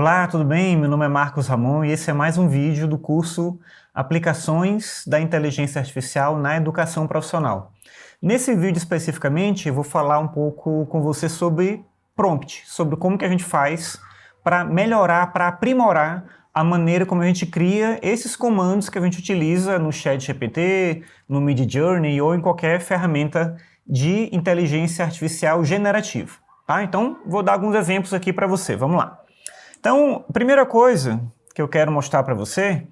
Olá, tudo bem? Meu nome é Marcos Ramon e esse é mais um vídeo do curso Aplicações da Inteligência Artificial na Educação Profissional. Nesse vídeo especificamente eu vou falar um pouco com você sobre prompt, sobre como que a gente faz para melhorar, para aprimorar a maneira como a gente cria esses comandos que a gente utiliza no ChatGPT, no Midjourney ou em qualquer ferramenta de inteligência artificial generativa. Tá? Então, vou dar alguns exemplos aqui para você. Vamos lá. Então, a primeira coisa que eu quero mostrar para você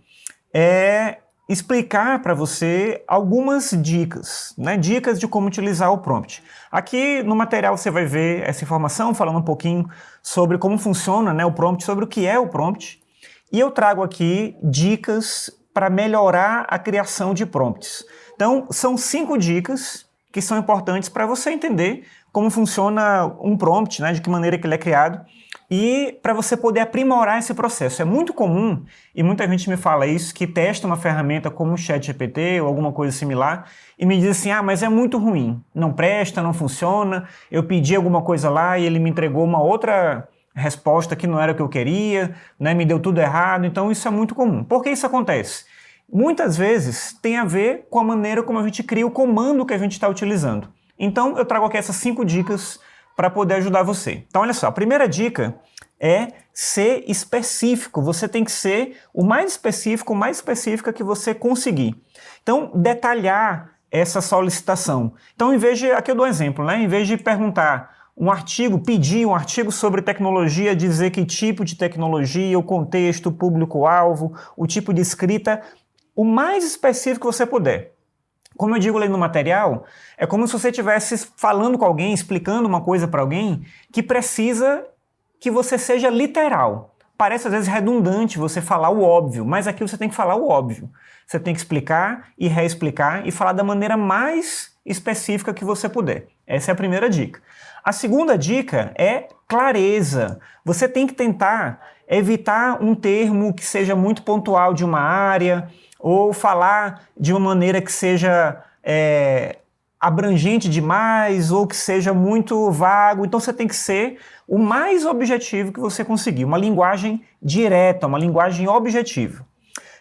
é explicar para você algumas dicas, né? Dicas de como utilizar o prompt. Aqui no material você vai ver essa informação, falando um pouquinho sobre como funciona, né, o prompt, sobre o que é o prompt. E eu trago aqui dicas para melhorar a criação de prompts. Então, são 5 dicas que são importantes para você entender como funciona um prompt, né, de que maneira que ele é criado, e para você poder aprimorar esse processo. É muito comum, e muita gente me fala isso, que testa uma ferramenta como o ChatGPT ou alguma coisa similar, e me diz assim, mas é muito ruim, não presta, não funciona, eu pedi alguma coisa lá e ele me entregou uma outra resposta que não era o que eu queria, né, me deu tudo errado. Então isso é muito comum. Por que isso acontece? Muitas vezes tem a ver com a maneira como a gente cria o comando que a gente está utilizando. Então eu trago aqui essas 5 dicas para poder ajudar você. Então olha só, a primeira dica é ser específico. Você tem que ser o mais específica que você conseguir. Então detalhar essa solicitação. Então aqui eu dou um exemplo, né? Em vez de perguntar um artigo, pedir um artigo sobre tecnologia, dizer que tipo de tecnologia, o contexto, o público-alvo, o tipo de escrita, o mais específico que você puder. Como eu digo ali no material, é como se você estivesse falando com alguém, explicando uma coisa para alguém que precisa que você seja literal. Parece às vezes redundante você falar o óbvio, mas aqui você tem que falar o óbvio. Você tem que explicar e reexplicar e falar da maneira mais específica que você puder. Essa é a primeira dica. A segunda dica é clareza. Você tem que tentar evitar um termo que seja muito pontual de uma área, ou falar de uma maneira que seja abrangente demais, ou que seja muito vago. Então você tem que ser o mais objetivo que você conseguir, uma linguagem direta, uma linguagem objetiva.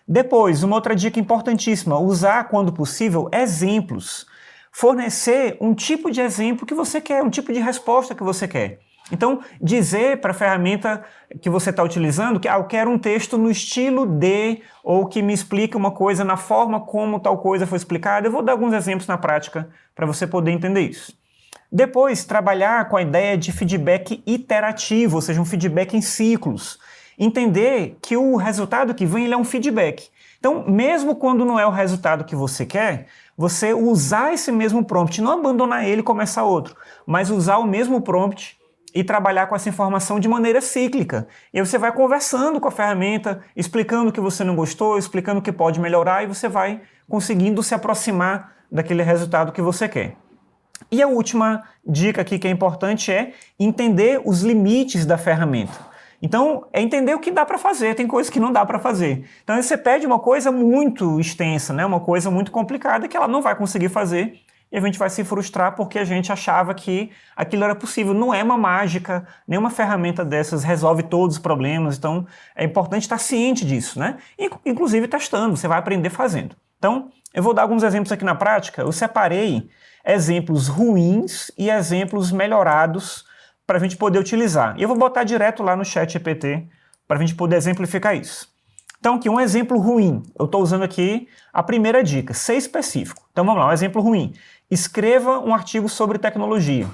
Depois, uma outra dica importantíssima, usar, quando possível, exemplos. Fornecer um tipo de exemplo que você quer, um tipo de resposta que você quer. Então, dizer para a ferramenta que você está utilizando que eu quero um texto no estilo de, ou que me explique uma coisa na forma como tal coisa foi explicada. Eu vou dar alguns exemplos na prática para você poder entender isso. Depois, trabalhar com a ideia de feedback iterativo, ou seja, um feedback em ciclos. Entender que o resultado que vem ele é um feedback. Então, mesmo quando não é o resultado que você quer, você usar esse mesmo prompt, não abandonar ele e começar outro, mas usar o mesmo prompt e trabalhar com essa informação de maneira cíclica. E aí você vai conversando com a ferramenta, explicando o que você não gostou, explicando o que pode melhorar, e você vai conseguindo se aproximar daquele resultado que você quer. E a última dica aqui que é importante é entender os limites da ferramenta. Então, é entender o que dá para fazer, tem coisas que não dá para fazer. Então, você pede uma coisa muito extensa, né? Uma coisa muito complicada que ela não vai conseguir fazer, e a gente vai se frustrar porque a gente achava que aquilo era possível. Não é uma mágica, nenhuma ferramenta dessas resolve todos os problemas, então é importante estar ciente disso, né? Inclusive testando, você vai aprender fazendo. Então, eu vou dar alguns exemplos aqui na prática. Eu separei exemplos ruins e exemplos melhorados para a gente poder utilizar. E eu vou botar direto lá no ChatGPT para a gente poder exemplificar isso. Então aqui um exemplo ruim, eu estou usando aqui a primeira dica, ser específico. Então vamos lá, um exemplo ruim. Escreva um artigo sobre tecnologia.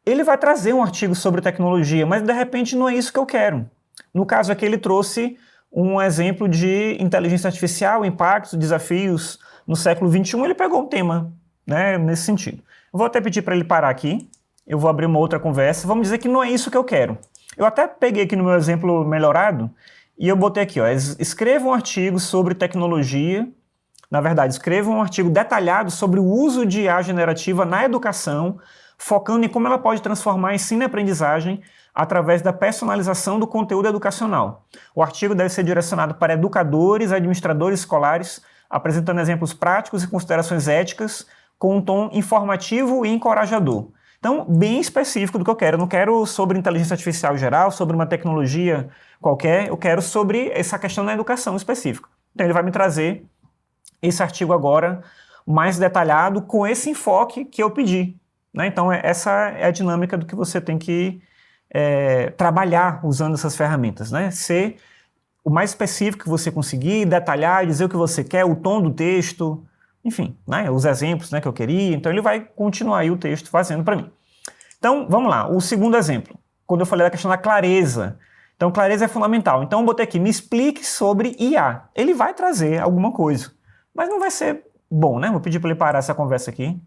Ele vai trazer um artigo sobre tecnologia, mas de repente não é isso que eu quero. No caso aqui ele trouxe um exemplo de inteligência artificial, impactos, desafios no século XXI, ele pegou um tema, né, nesse sentido. Eu vou até pedir para ele parar aqui, eu vou abrir uma outra conversa, vamos dizer que não é isso que eu quero. Eu até peguei aqui no meu exemplo melhorado, e eu botei aqui, escreva um artigo sobre tecnologia, na verdade, escreva um artigo detalhado sobre o uso de IA generativa na educação, focando em como ela pode transformar ensino e aprendizagem através da personalização do conteúdo educacional. O artigo deve ser direcionado para educadores, administradores escolares, apresentando exemplos práticos e considerações éticas, com um tom informativo e encorajador. Então, bem específico do que eu quero. Eu não quero sobre inteligência artificial geral, sobre uma tecnologia qualquer, eu quero sobre essa questão da educação específica. Então, ele vai me trazer esse artigo agora mais detalhado com esse enfoque que eu pedi, né? Então, essa é a dinâmica do que você tem que trabalhar usando essas ferramentas, né? Ser o mais específico que você conseguir, detalhar, dizer o que você quer, o tom do texto, enfim, né? Os exemplos, né, que eu queria. Então, ele vai continuar aí o texto fazendo para mim. Então, vamos lá. O segundo exemplo, quando eu falei da questão da clareza. Então, clareza é fundamental. Então, eu botei aqui, me explique sobre IA. Ele vai trazer alguma coisa, mas não vai ser bom, né? Vou pedir para ele parar essa conversa aqui.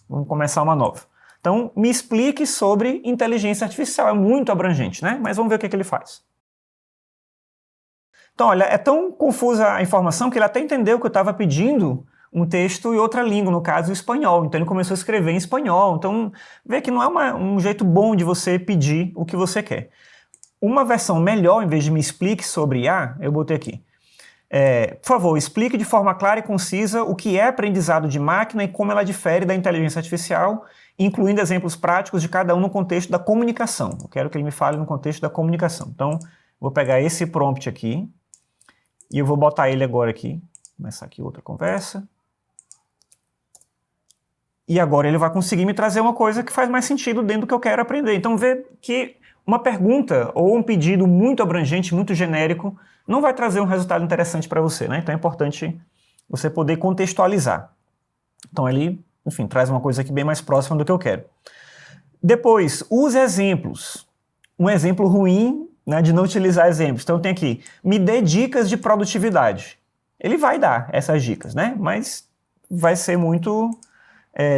Vamos começar uma nova. Então, me explique sobre inteligência artificial. É muito abrangente, né? Mas vamos ver o que ele faz. Então, olha, é tão confusa a informação que ele até entendeu que eu estava pedindo um texto em outra língua, no caso o espanhol. Então, ele começou a escrever em espanhol. Então, vê que não é um jeito bom de você pedir o que você quer. Uma versão melhor, em vez de me explique sobre IA, eu botei aqui. Por favor, explique de forma clara e concisa o que é aprendizado de máquina e como ela difere da inteligência artificial, incluindo exemplos práticos de cada um no contexto da comunicação. Eu quero que ele me fale no contexto da comunicação. Então, vou pegar esse prompt aqui e eu vou botar ele agora aqui. Começar aqui outra conversa. E agora ele vai conseguir me trazer uma coisa que faz mais sentido dentro do que eu quero aprender. Então, vê que uma pergunta ou um pedido muito abrangente, muito genérico, não vai trazer um resultado interessante para você, né? Então é importante você poder contextualizar. Então ele, enfim, traz uma coisa aqui bem mais próxima do que eu quero. Depois, use exemplos. Um exemplo ruim, né, de não utilizar exemplos. Então tem aqui, me dê dicas de produtividade. Ele vai dar essas dicas, né? Mas vai ser muito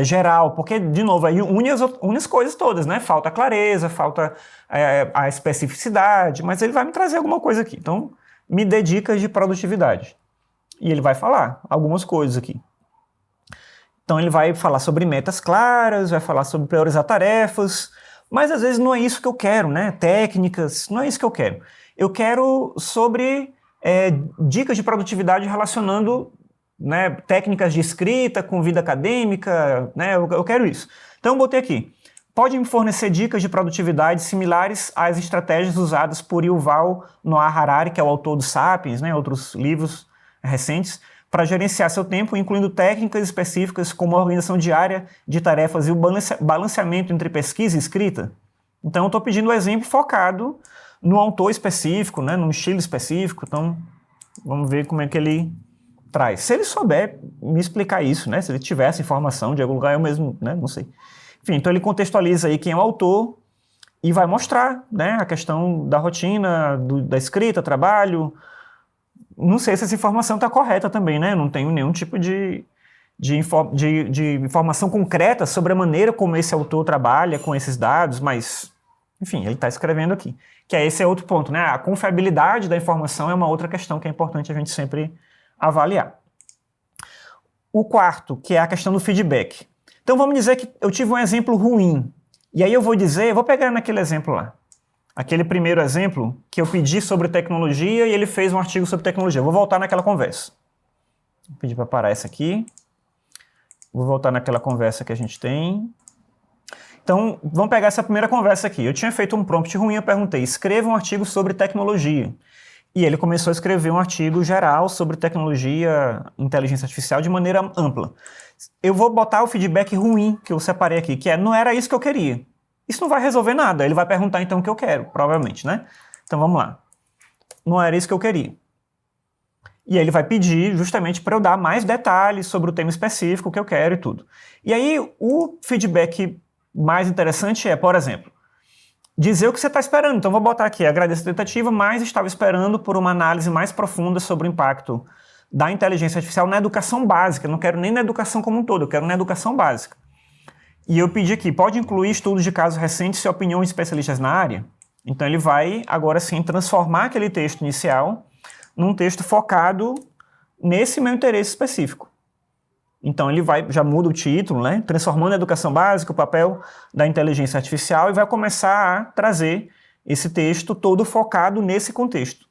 geral, porque, de novo, aí une as coisas todas, né? Falta clareza, falta a especificidade, mas ele vai me trazer alguma coisa aqui. Então, me dê dicas de produtividade. E ele vai falar algumas coisas aqui. Então, ele vai falar sobre metas claras, vai falar sobre priorizar tarefas, mas às vezes não é isso que eu quero, né? Técnicas, não é isso que eu quero. Eu quero sobre dicas de produtividade relacionando, né, técnicas de escrita com vida acadêmica, né? Eu quero isso. Então, eu botei aqui. Pode me fornecer dicas de produtividade similares às estratégias usadas por Yuval Noah Harari, que é o autor do Sapiens, né, outros livros recentes, para gerenciar seu tempo, incluindo técnicas específicas como a organização diária de tarefas e o balanceamento entre pesquisa e escrita? Então, eu estou pedindo um exemplo focado no autor específico, né, num estilo específico. Então, vamos ver como é que ele traz. Se ele souber me explicar isso, né, se ele tiver essa informação de algum lugar, eu mesmo, né, não sei. Enfim, então ele contextualiza aí quem é o autor e vai mostrar, né, a questão da rotina, da escrita, trabalho. Não sei se essa informação está correta também, né? Não tenho nenhum tipo de informação concreta sobre a maneira como esse autor trabalha com esses dados, mas, enfim, ele está escrevendo aqui. Que esse é outro ponto, né? A confiabilidade da informação é uma outra questão que é importante a gente sempre avaliar. O quarto, que é a questão do feedback. Então vamos dizer que eu tive um exemplo ruim. E aí eu vou pegar naquele exemplo lá. Aquele primeiro exemplo que eu pedi sobre tecnologia e ele fez um artigo sobre tecnologia. Eu vou voltar naquela conversa. Vou pedir para parar essa aqui. Vou voltar naquela conversa que a gente tem. Então, vamos pegar essa primeira conversa aqui. Eu tinha feito um prompt ruim, eu perguntei, escreva um artigo sobre tecnologia. E ele começou a escrever um artigo geral sobre tecnologia, inteligência artificial de maneira ampla. Eu vou botar o feedback ruim que eu separei aqui, que não era isso que eu queria. Isso não vai resolver nada. Ele vai perguntar então o que eu quero, provavelmente, né? Então vamos lá. Não era isso que eu queria. E aí ele vai pedir justamente para eu dar mais detalhes sobre o tema específico que eu quero e tudo. E aí o feedback mais interessante é, por exemplo, dizer o que você está esperando. Então vou botar aqui, agradeço a tentativa, mas estava esperando por uma análise mais profunda sobre o impacto da inteligência artificial na educação básica. Eu não quero nem na educação como um todo, eu quero na educação básica. E eu pedi aqui, pode incluir estudos de casos recentes e opiniões de especialistas na área? Então ele vai, agora sim, transformar aquele texto inicial num texto focado nesse meu interesse específico. Então ele já muda o título, né? Transformando a educação básica, o papel da inteligência artificial, e vai começar a trazer esse texto todo focado nesse contexto.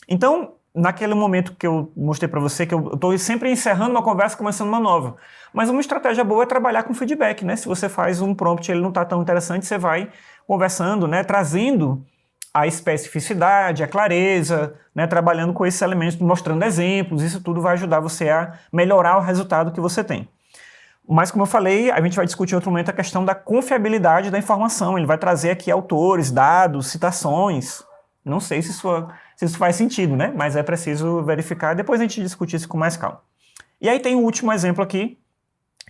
Então, naquele momento que eu mostrei para você, que eu estou sempre encerrando uma conversa, começando uma nova. Mas uma estratégia boa é trabalhar com feedback, né? Se você faz um prompt e ele não está tão interessante, você vai conversando, né? Trazendo a especificidade, a clareza, né? Trabalhando com esses elementos, mostrando exemplos, isso tudo vai ajudar você a melhorar o resultado que você tem. Mas, como eu falei, a gente vai discutir em outro momento a questão da confiabilidade da informação. Ele vai trazer aqui autores, dados, citações. Não sei se isso faz sentido, né? Mas é preciso verificar. Depois a gente discute isso com mais calma. E aí tem o último exemplo aqui,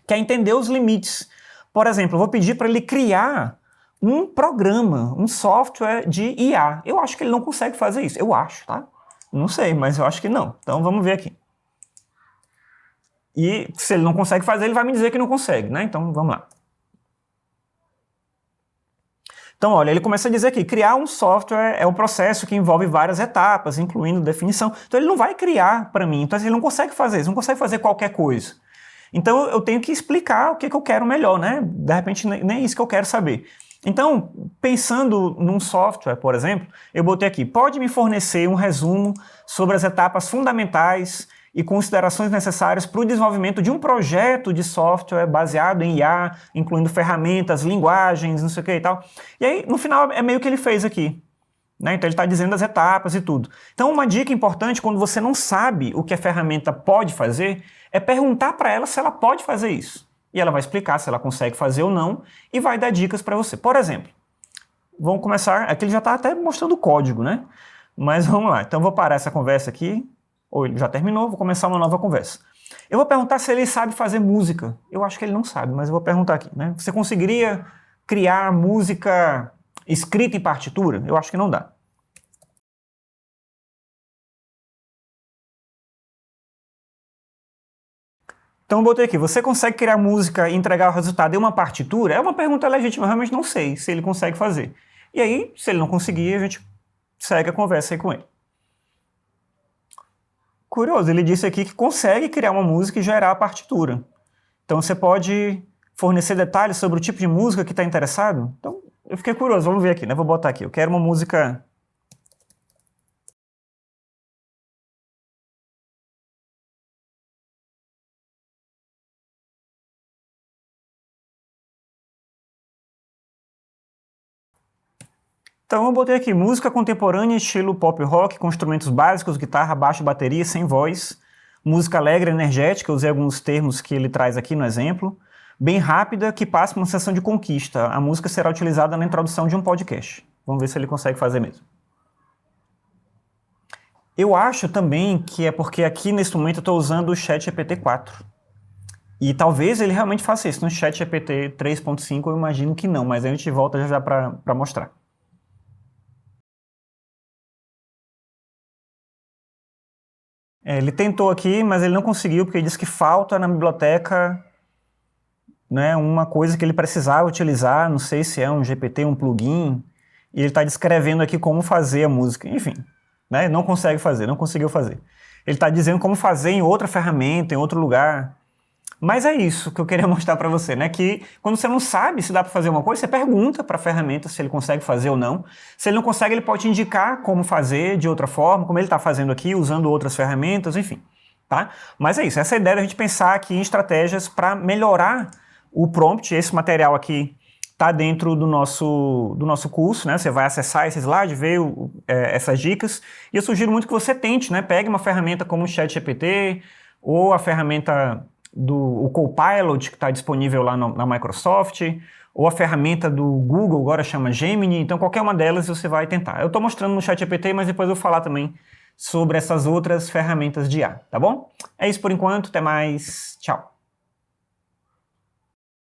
que é entender os limites. Por exemplo, eu vou pedir para ele criar um programa, um software de IA. Eu acho que ele não consegue fazer isso. Eu acho, tá? Não sei, mas eu acho que não. Então vamos ver aqui. E se ele não consegue fazer, ele vai me dizer que não consegue, né? Então vamos lá. Então, olha, ele começa a dizer aqui, criar um software é um processo que envolve várias etapas, incluindo definição. Então ele não vai criar para mim, então ele não consegue fazer isso, não consegue fazer qualquer coisa. Então eu tenho que explicar o que eu quero melhor, né? De repente nem isso que eu quero saber. Então, pensando num software, por exemplo, eu botei aqui, pode me fornecer um resumo sobre as etapas fundamentais e considerações necessárias para o desenvolvimento de um projeto de software baseado em IA, incluindo ferramentas, linguagens, não sei o que e tal. E aí, no final, é meio que ele fez aqui. Né? Então, ele está dizendo as etapas e tudo. Então, uma dica importante, quando você não sabe o que a ferramenta pode fazer, é perguntar para ela se ela pode fazer isso. E ela vai explicar se ela consegue fazer ou não, e vai dar dicas para você. Por exemplo, vamos começar... Aqui ele já está até mostrando o código, né? Mas vamos lá. Então, eu vou parar essa conversa aqui. Ou ele já terminou, vou começar uma nova conversa. Eu vou perguntar se ele sabe fazer música. Eu acho que ele não sabe, mas eu vou perguntar aqui, né? Você conseguiria criar música escrita em partitura? Eu acho que não dá. Então eu botei aqui, você consegue criar música e entregar o resultado em uma partitura? É uma pergunta legítima, eu realmente não sei se ele consegue fazer. E aí, se ele não conseguir, a gente segue a conversa aí com ele. Curioso, ele disse aqui que consegue criar uma música e gerar a partitura. Então você pode fornecer detalhes sobre o tipo de música que está interessado? Então eu fiquei curioso, vamos ver aqui, né? Vou botar aqui, eu quero uma música... Então eu botei aqui, música contemporânea, estilo pop rock, com instrumentos básicos, guitarra, baixo, bateria, sem voz. Música alegre, energética, eu usei alguns termos que ele traz aqui no exemplo. Bem rápida, que passa por uma sessão de conquista. A música será utilizada na introdução de um podcast. Vamos ver se ele consegue fazer mesmo. Eu acho também que é porque aqui nesse momento eu estou usando o ChatGPT 4. E talvez ele realmente faça isso. No ChatGPT 3.5 eu imagino que não, mas a gente volta já para mostrar. Ele tentou aqui, mas ele não conseguiu, porque ele disse que falta na biblioteca, né, uma coisa que ele precisava utilizar, não sei se é um GPT, um plugin, e ele está descrevendo aqui como fazer a música. Enfim, né, não consegue fazer, não conseguiu fazer. Ele está dizendo como fazer em outra ferramenta, em outro lugar. Mas é isso que eu queria mostrar para você, né? Que quando você não sabe se dá para fazer uma coisa, você pergunta para a ferramenta se ele consegue fazer ou não. Se ele não consegue, ele pode te indicar como fazer de outra forma, como ele está fazendo aqui, usando outras ferramentas, enfim. Tá? Mas é isso, essa é a ideia da gente pensar aqui em estratégias para melhorar o prompt. Esse material aqui está dentro do nosso curso, né? Você vai acessar esse slide, ver essas dicas. E eu sugiro muito que você tente, né? Pegue uma ferramenta como o ChatGPT ou a ferramenta o Copilot, que está disponível lá na Microsoft, ou a ferramenta do Google, agora chama Gemini, então qualquer uma delas você vai tentar. Eu estou mostrando no ChatGPT, mas depois eu vou falar também sobre essas outras ferramentas de IA, tá bom? É isso por enquanto, até mais, tchau!